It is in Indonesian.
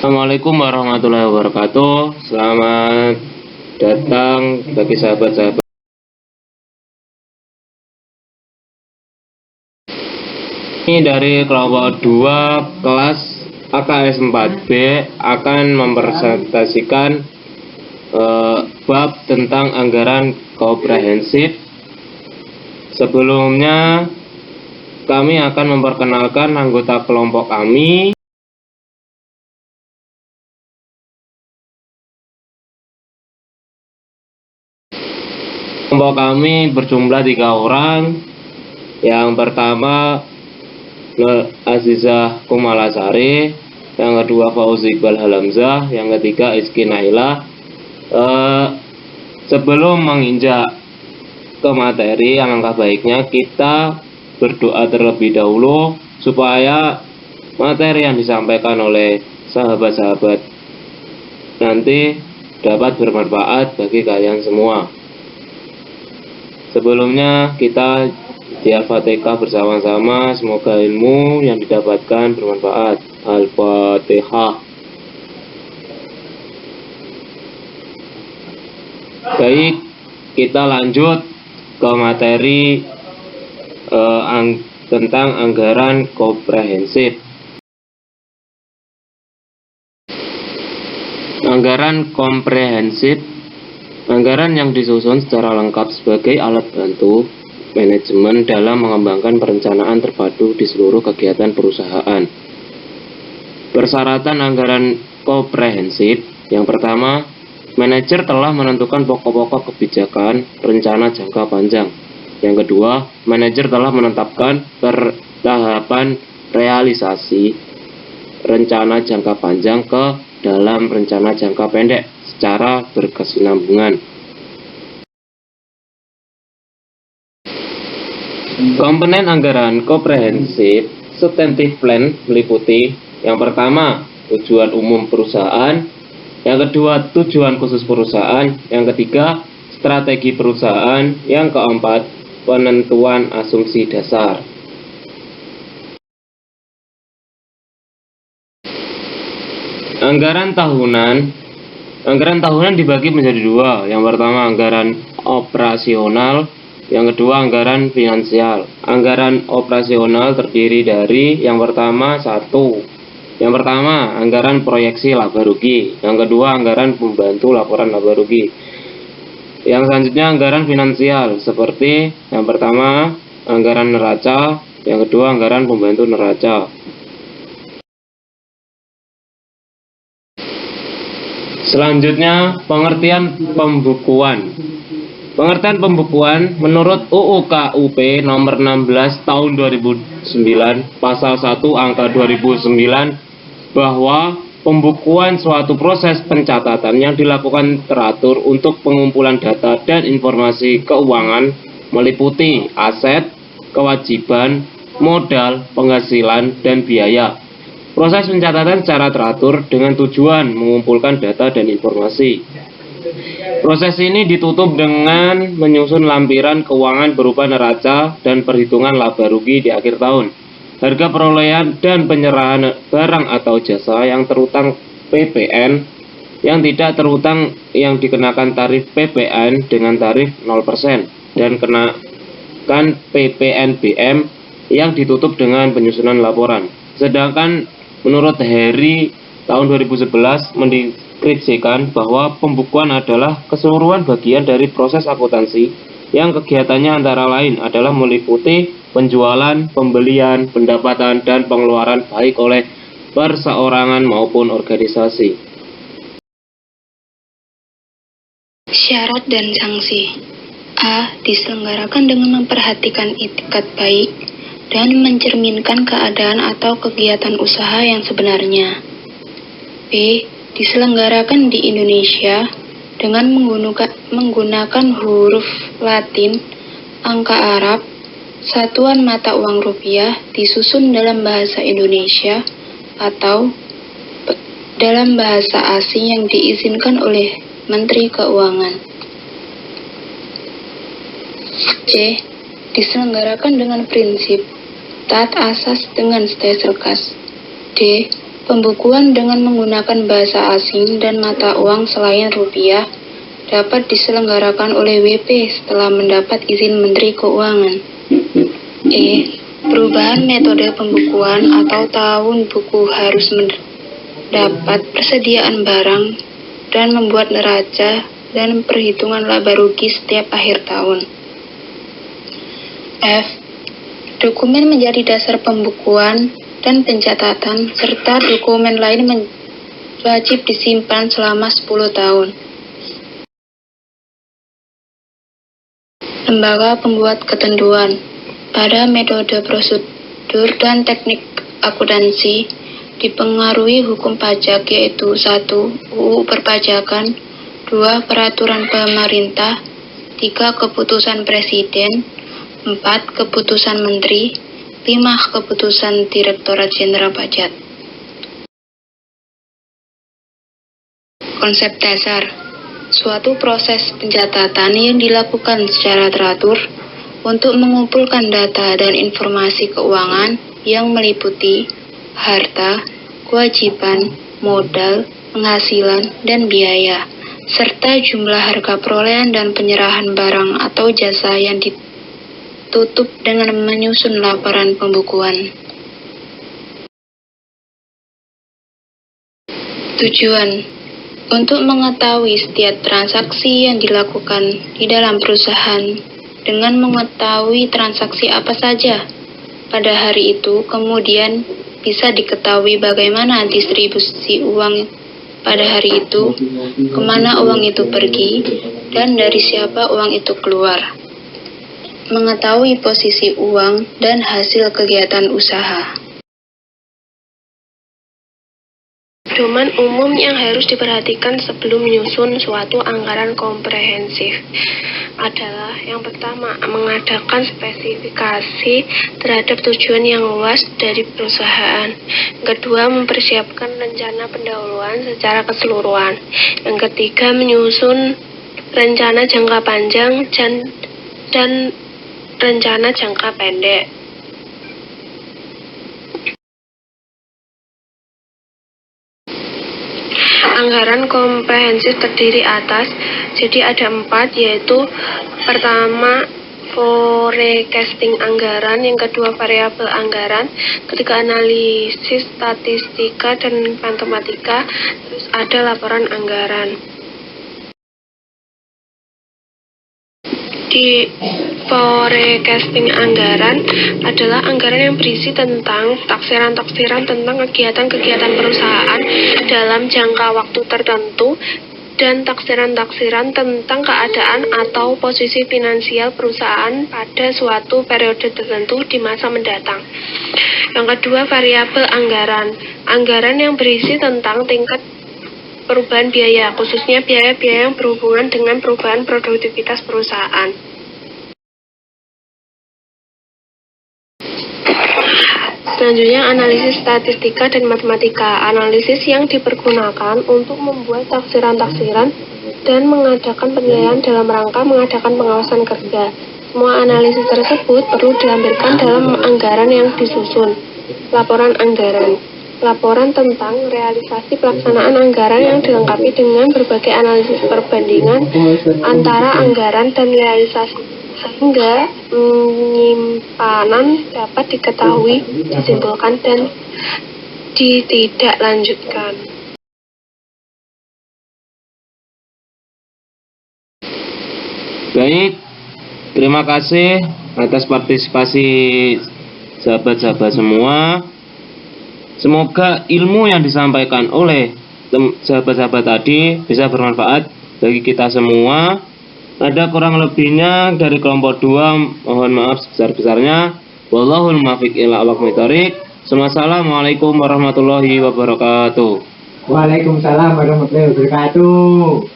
Assalamualaikum warahmatullahi wabarakatuh. Selamat datang bagi sahabat-sahabat ini dari kelompok 2 kelas AKS 4B akan mempresentasikan bab tentang anggaran komprehensif. Sebelumnya kami akan memperkenalkan anggota kelompok kami. Kelompok kami berjumlah 3 orang. Yang pertama Azizah Kumalasari, yang kedua Fauzi Iqbal Halamzah, yang ketiga Izki Naila. Sebelum menginjak ke materi, alangkah baiknya kita berdoa terlebih dahulu supaya materi yang disampaikan oleh sahabat-sahabat nanti dapat bermanfaat bagi kalian semua. Sebelumnya kita di Al-Fatihah bersama-sama, semoga ilmu yang didapatkan bermanfaat. Al-Fatihah. Baik, kita lanjut ke materi tentang anggaran komprehensif. Anggaran komprehensif, anggaran yang disusun secara lengkap sebagai alat bantu manajemen dalam mengembangkan perencanaan terpadu di seluruh kegiatan perusahaan. Persyaratan anggaran komprehensif: yang pertama, manajer telah menentukan pokok-pokok kebijakan rencana jangka panjang. Yang kedua, manajer telah menetapkan tahapan realisasi rencana jangka panjang ke dalam rencana jangka pendek secara berkesinambungan. Komponen anggaran komprehensif substantif plan meliputi: yang pertama, tujuan umum perusahaan; yang kedua, tujuan khusus perusahaan; yang ketiga, strategi perusahaan; yang keempat, penentuan asumsi dasar. Anggaran tahunan dibagi menjadi dua. Yang pertama, anggaran operasional; yang kedua, anggaran finansial. Anggaran operasional terdiri dari: yang pertama, anggaran proyeksi laba rugi; yang kedua, anggaran pembantu laporan laba rugi. Yang selanjutnya, anggaran finansial, seperti yang pertama, anggaran neraca; yang kedua, anggaran pembantu neraca. Selanjutnya, pengertian pembukuan. Pengertian pembukuan menurut UU KUP nomor 16 tahun 2009 pasal 1 angka 2009 bahwa pembukuan suatu proses pencatatan yang dilakukan teratur untuk pengumpulan data dan informasi keuangan meliputi aset, kewajiban, modal, penghasilan, dan biaya. Proses pencatatan secara teratur dengan tujuan mengumpulkan data dan informasi. Proses ini ditutup dengan menyusun lampiran keuangan berupa neraca dan perhitungan laba rugi di akhir tahun, harga perolehan dan penyerahan barang atau jasa yang terutang PPN, yang tidak terutang yang dikenakan tarif PPN dengan tarif 0%, dan kenakan PPNBM yang ditutup dengan penyusunan laporan. Sedangkan menurut Heri tahun 2011 mendeskripsikan bahwa pembukuan adalah keseluruhan bagian dari proses akuntansi yang kegiatannya antara lain adalah meliputi penjualan, pembelian, pendapatan, dan pengeluaran baik oleh perseorangan maupun organisasi. Syarat dan sanksi. A. Diselenggarakan dengan memperhatikan itikat baik dan mencerminkan keadaan atau kegiatan usaha yang sebenarnya. B. Diselenggarakan di Indonesia dengan menggunakan huruf Latin, angka Arab, satuan mata uang rupiah, disusun dalam bahasa Indonesia atau dalam bahasa asing yang diizinkan oleh Menteri Keuangan. C. Diselenggarakan dengan prinsip taat asas dengan stay selkas. D. Pembukuan dengan menggunakan bahasa asing dan mata uang selain rupiah dapat diselenggarakan oleh WP setelah mendapat izin Menteri Keuangan. Perubahan metode pembukuan atau tahun buku harus mendapat persediaan barang dan membuat neraca dan perhitungan laba rugi setiap akhir tahun. F. Dokumen menjadi dasar pembukuan dan pencatatan, serta dokumen lain wajib disimpan selama 10 tahun. Lembaga pembuat ketentuan. Pada metode prosedur dan teknik akuntansi dipengaruhi hukum pajak, yaitu 1. UU Perpajakan, 2. Peraturan pemerintah, 3. Keputusan Presiden, 4. Keputusan Menteri, 5. Keputusan Direktorat Jenderal Pajak. Konsep dasar. Suatu proses pencatatan yang dilakukan secara teratur untuk mengumpulkan data dan informasi keuangan yang meliputi harta, kewajiban, modal, penghasilan, dan biaya, serta jumlah harga perolehan dan penyerahan barang atau jasa yang ditutup dengan menyusun laporan pembukuan. Tujuan: untuk mengetahui setiap transaksi yang dilakukan di dalam perusahaan dengan mengetahui transaksi apa saja pada hari itu, kemudian bisa diketahui bagaimana distribusi uang pada hari itu, kemana uang itu pergi, dan dari siapa uang itu keluar. Mengetahui posisi uang dan hasil kegiatan usaha. Pedoman umum yang harus diperhatikan sebelum menyusun suatu anggaran komprehensif adalah yang pertama, mengadakan spesifikasi terhadap tujuan yang luas dari perusahaan. Yang kedua, mempersiapkan rencana pendahuluan secara keseluruhan. Yang ketiga, menyusun rencana jangka panjang dan rencana jangka pendek. Anggaran komprehensif terdiri atas, jadi ada 4, yaitu pertama, forecasting anggaran, yang kedua variabel anggaran, ketiga analisis statistika dan matematika, terus ada laporan anggaran. Di forecasting anggaran adalah anggaran yang berisi tentang taksiran-taksiran tentang kegiatan-kegiatan perusahaan dalam jangka waktu tertentu dan taksiran-taksiran tentang keadaan atau posisi finansial perusahaan pada suatu periode tertentu di masa mendatang. Yang kedua, variabel anggaran. Anggaran yang berisi tentang tingkat perubahan biaya, khususnya biaya-biaya yang berhubungan dengan perubahan produktivitas perusahaan. Selanjutnya, analisis statistika dan matematika. Analisis yang dipergunakan untuk membuat taksiran-taksiran dan mengadakan penilaian dalam rangka mengadakan pengawasan kerja. Semua analisis tersebut perlu dilampirkan dalam anggaran yang disusun. Laporan anggaran. Laporan tentang realisasi pelaksanaan anggaran yang dilengkapi dengan berbagai analisis perbandingan antara anggaran dan realisasi, sehingga penyimpanan dapat diketahui, disimpulkan, dan ditindaklanjutkan. Baik, terima kasih atas partisipasi sahabat-sahabat semua. Semoga ilmu yang disampaikan oleh sahabat-sahabat tadi bisa bermanfaat bagi kita semua. Ada kurang lebihnya dari kelompok 2, mohon maaf sebesar-besarnya. Wallahul muwaffiq ila aqwamit thoriq. Wassalamualaikum warahmatullahi wabarakatuh. Waalaikumsalam warahmatullahi wabarakatuh.